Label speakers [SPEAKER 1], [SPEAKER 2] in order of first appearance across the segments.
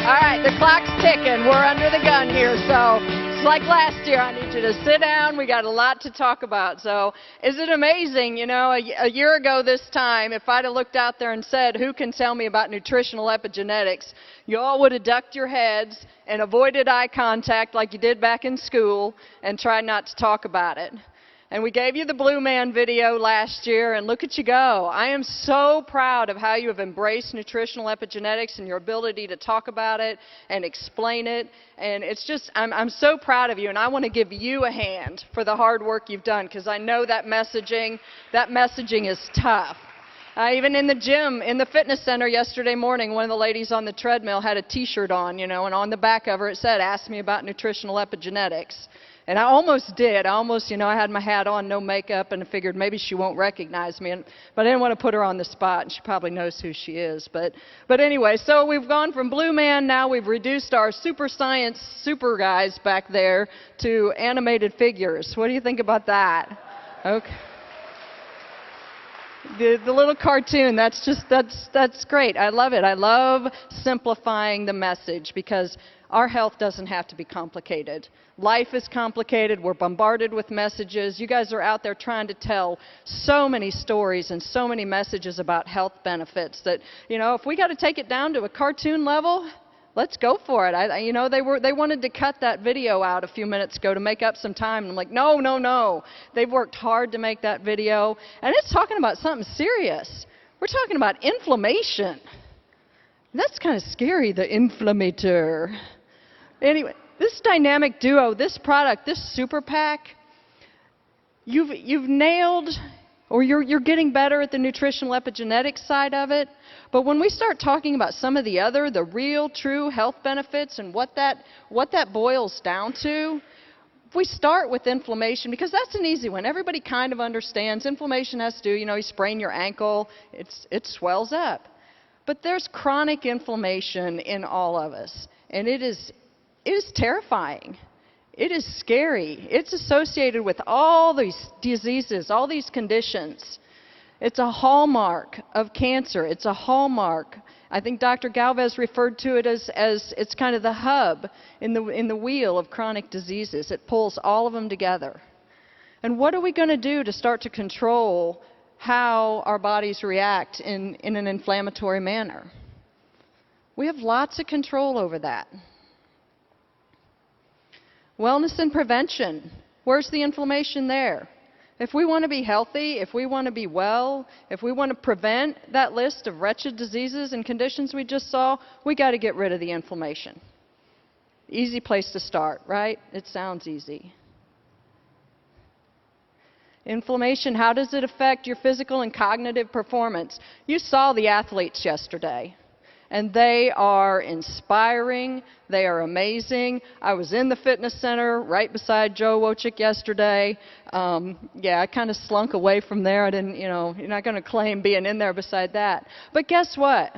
[SPEAKER 1] All right, the clock's ticking. We're under the gun here, so it's like last year. I need you to sit down. We got a lot to talk about. So is it amazing, you know, a year ago this time, if I'd have looked out there and said, who can tell me about nutritional epigenetics, you all would have ducked your heads and avoided eye contact like you did back in school and tried not to talk about it. And we gave you the Blue Man video last year, and look at you go. I am so proud of how you have embraced nutritional epigenetics and your ability to talk about it and explain it. And it's just, I'm so proud of you, and I want to give you a hand for the hard work you've done, because I know that messaging is tough. Even in the gym, in the fitness center yesterday morning, one of the ladies on the treadmill had a T-shirt on, you know, and on the back of her it said, "Ask me about nutritional epigenetics." And I almost did. I had my hat on, no makeup, and I figured maybe she won't recognize me. But I didn't want to put her on the spot, and she probably knows who she is. But anyway, so we've gone from Blue Man, now we've reduced our super science super guys back there to animated figures. What do you think about that? Okay. The little cartoon, that's great. I love it. I love simplifying the message, because our health doesn't have to be complicated. Life is complicated. We're bombarded with messages. You guys are out there trying to tell so many stories and so many messages about health benefits that, you know, if we got to take it down to a cartoon level, let's go for it. They wanted to cut that video out a few minutes ago to make up some time. And I'm like, no. They've worked hard to make that video. And it's talking about something serious. We're talking about inflammation. That's kind of scary, the inflammator. Anyway, this dynamic duo, this product, this super pack, you've nailed, or you're getting better at the nutritional epigenetics side of it. But when we start talking about some of the real, true health benefits and what that boils down to, if we start with inflammation, because that's an easy one. Everybody kind of understands. Inflammation has to do, you sprain your ankle, it swells up. But there's chronic inflammation in all of us, and it is terrifying. It is scary. It's associated with all these diseases, all these conditions. It's a hallmark of cancer. It's a hallmark. I think Dr. Galvez referred to it as it's kind of the hub in the wheel of chronic diseases. It pulls all of them together. And what are we going to do to start to control how our bodies react in an inflammatory manner? We have lots of control over that. Wellness and prevention. Where's the inflammation there? If we want to be healthy, if we want to be well, if we want to prevent that list of wretched diseases and conditions we just saw, we got to get rid of the inflammation. Easy place to start, right? It sounds easy. Inflammation, how does it affect your physical and cognitive performance? You saw the athletes yesterday, and they are inspiring. They are amazing. I was in the fitness center right beside Joe Wojcik yesterday. I kind of slunk away from there. I didn't, you're not going to claim being in there beside that. But guess what?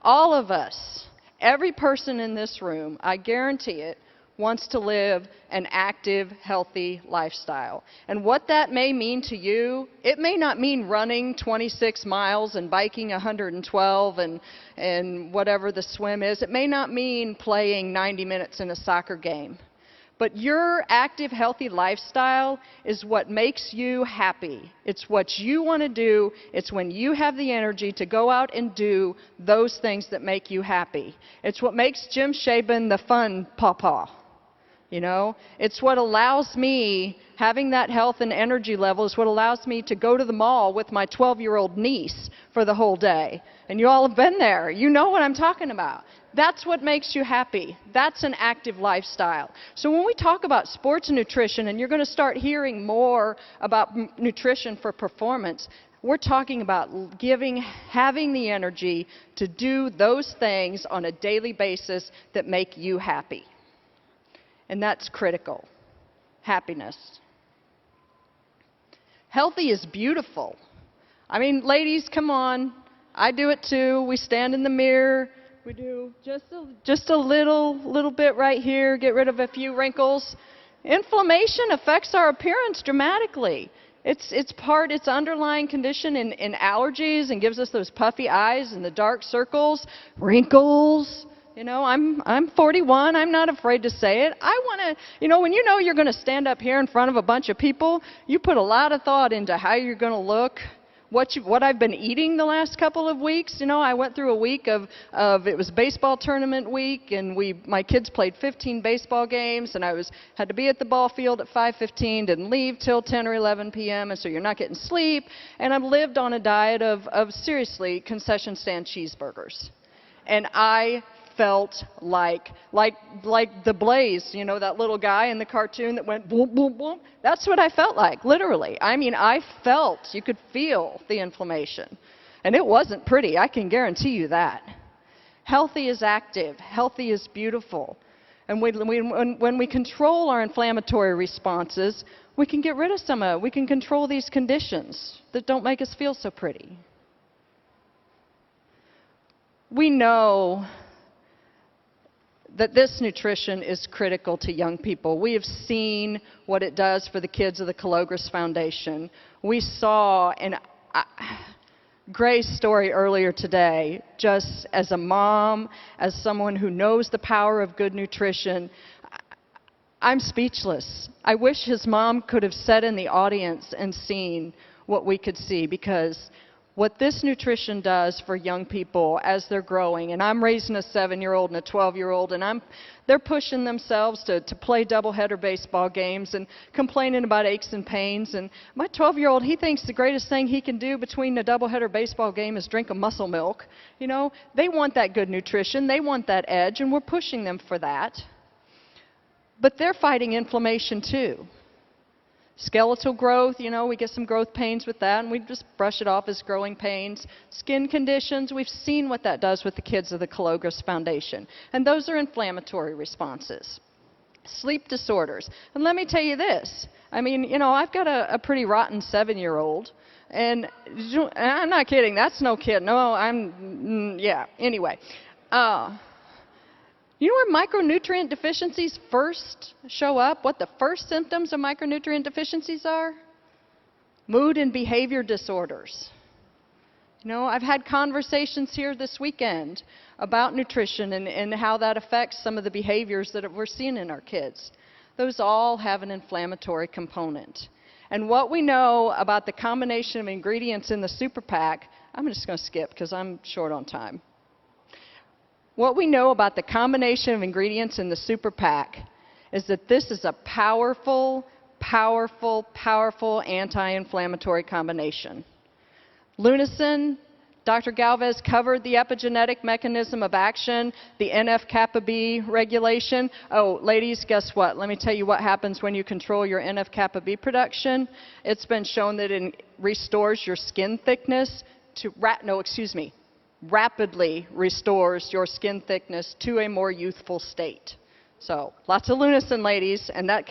[SPEAKER 1] All of us, every person in this room, I guarantee it, wants to live an active, healthy lifestyle. And what that may mean to you, it may not mean running 26 miles and biking 112 and whatever the swim is. It may not mean playing 90 minutes in a soccer game. But your active, healthy lifestyle is what makes you happy. It's what you want to do. It's when you have the energy to go out and do those things that make you happy. It's what makes Jim Shaban the fun pawpaw. It's what allows me, having that health and energy level is what allows me to go to the mall with my 12-year-old niece for the whole day. And you all have been there. You know what I'm talking about. That's what makes you happy. That's an active lifestyle. So when we talk about sports and nutrition, and you're going to start hearing more about nutrition for performance, we're talking about having the energy to do those things on a daily basis that make you happy. And that's critical. Happiness. Healthy is beautiful. I mean, ladies, come on. I do it too. We stand in the mirror. We do just a little bit right here, get rid of a few wrinkles. Inflammation affects our appearance dramatically. It's underlying condition in allergies and gives us those puffy eyes and the dark circles, wrinkles. You know, I'm 41. I'm not afraid to say it. I want to, when you know you're going to stand up here in front of a bunch of people, you put a lot of thought into how you're going to look, what I've been eating the last couple of weeks. I went through a week of it was baseball tournament week, and my kids played 15 baseball games, and had to be at the ball field at 5:15, didn't leave till 10 or 11 p.m., and so you're not getting sleep. And I've lived on a diet of seriously concession stand cheeseburgers, and I felt like the Blaze, that little guy in the cartoon that went boom, boom, boom. That's what I felt like, literally. I mean, you could feel the inflammation. And it wasn't pretty, I can guarantee you that. Healthy is active. Healthy is beautiful. And when we control our inflammatory responses, we can get rid of some of it. We can control these conditions that don't make us feel so pretty. We know that this nutrition is critical to young people. We have seen what it does for the kids of the Calogres Foundation. We saw Gray's story earlier today, just as a mom, as someone who knows the power of good nutrition. I'm speechless. I wish his mom could have sat in the audience and seen what we could see, because what this nutrition does for young people as they're growing, and I'm raising a 7-year-old and a 12-year-old, and they're pushing themselves to play doubleheader baseball games and complaining about aches and pains. And my 12-year-old, he thinks the greatest thing he can do between a doubleheader baseball game is drink a muscle milk. They want that good nutrition, they want that edge, and we're pushing them for that. But they're fighting inflammation too. Skeletal growth, we get some growth pains with that, and we just brush it off as growing pains. Skin conditions, we've seen what that does with the kids of the Calogres Foundation. And those are inflammatory responses. Sleep disorders. And let me tell you this. I mean, I've got a pretty rotten 7-year-old. And I'm not kidding. That's no kid. No, yeah. Anyway. You know where micronutrient deficiencies first show up? What the first symptoms of micronutrient deficiencies are? Mood and behavior disorders. I've had conversations here this weekend about nutrition and how that affects some of the behaviors that we're seeing in our kids. Those all have an inflammatory component. And what we know about the combination of ingredients in the super PAC, I'm just going to skip because I'm short on time. What we know about the combination of ingredients in the super PAC is that this is a powerful, powerful, powerful anti-inflammatory combination. Lunacin, Dr. Galvez covered the epigenetic mechanism of action, the NF-kappa B regulation. Oh, ladies, guess what? Let me tell you what happens when you control your NF-kappa B production. It's been shown that it restores your skin thickness to, rapidly restores your skin thickness to a more youthful state. So, lots of Lunacin, ladies, and that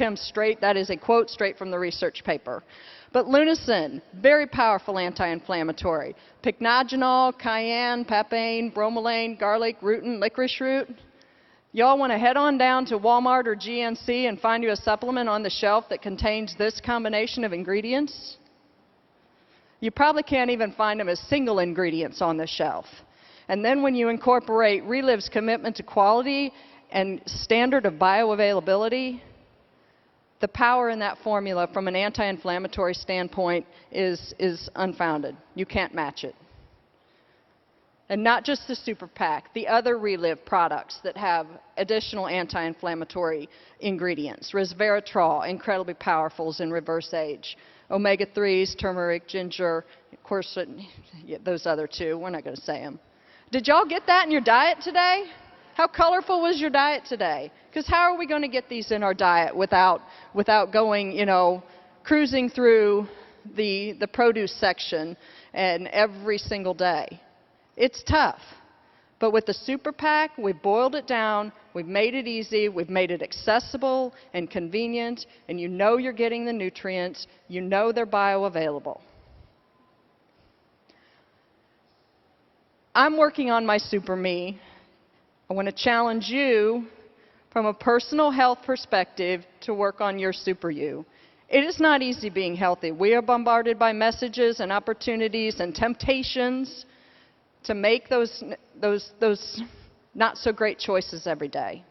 [SPEAKER 1] is a quote straight from the research paper. But Lunacin, very powerful anti-inflammatory. Pycnogenol, cayenne, papain, bromelain, garlic, rutin, licorice root. Y'all want to head on down to Walmart or GNC and find you a supplement on the shelf that contains this combination of ingredients? You probably can't even find them as single ingredients on the shelf. And then when you incorporate Reliv's commitment to quality and standard of bioavailability, the power in that formula from an anti-inflammatory standpoint is unfounded. You can't match it. And not just the Super PAC, the other Reliv products that have additional anti-inflammatory ingredients. Resveratrol, incredibly powerful, is in reverse age. Omega-3s, turmeric, ginger, of course, those other two, we're not going to say them. Did y'all get that in your diet today? How colorful was your diet today? Because how are we going to get these in our diet without going, cruising through the produce section and every single day? It's tough. But with the Super PAC, we've boiled it down, we've made it easy, we've made it accessible and convenient, and you're getting the nutrients, they're bioavailable. I'm working on my Super Me. I want to challenge you from a personal health perspective to work on your Super You. It is not easy being healthy. We are bombarded by messages and opportunities and temptations to make those not so great choices every day.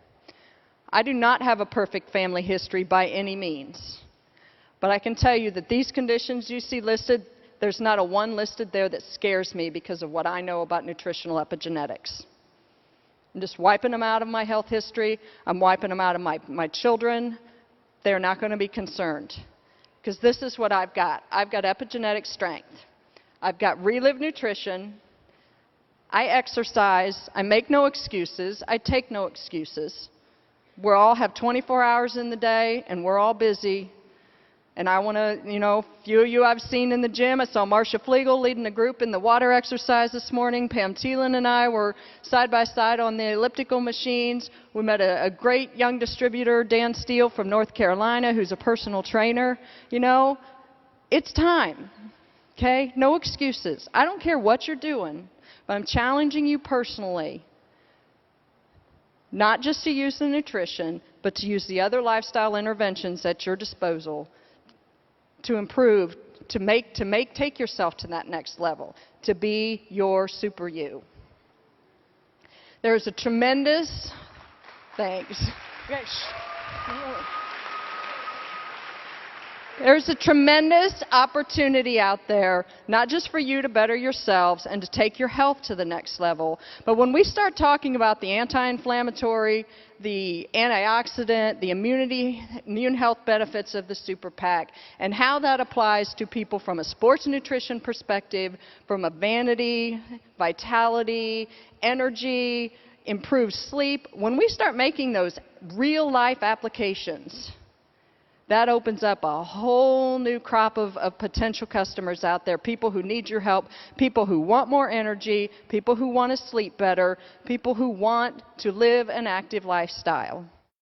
[SPEAKER 1] I do not have a perfect family history by any means. But I can tell you that these conditions you see listed, there's not a one listed there that scares me because of what I know about nutritional epigenetics. I'm just wiping them out of my health history. I'm wiping them out of my children. They're not going to be concerned. Because this is what I've got. I've got epigenetic strength. I've got Reliv nutrition. I exercise. I make no excuses. I take no excuses. We all have 24 hours in the day, and we're all busy. And I want to, a few of you I've seen in the gym. I saw Marcia Flegel leading a group in the water exercise this morning. Pam Thielen and I were side by side on the elliptical machines. We met a great young distributor, Dan Steele from North Carolina, who's a personal trainer. It's time, okay? No excuses. I don't care what you're doing, but I'm challenging you personally, not just to use the nutrition, but to use the other lifestyle interventions at your disposal to improve, take yourself to that next level, to be your super you. There's a tremendous, thanks. There's a tremendous opportunity out there, not just for you to better yourselves and to take your health to the next level, but when we start talking about the anti-inflammatory, the antioxidant, the immune health benefits of the Super PAC, and how that applies to people from a sports nutrition perspective, from a vanity, vitality, energy, improved sleep, when we start making those real-life applications, that opens up a whole new crop of potential customers out there, people who need your help, people who want more energy, people who want to sleep better, people who want to live an active lifestyle.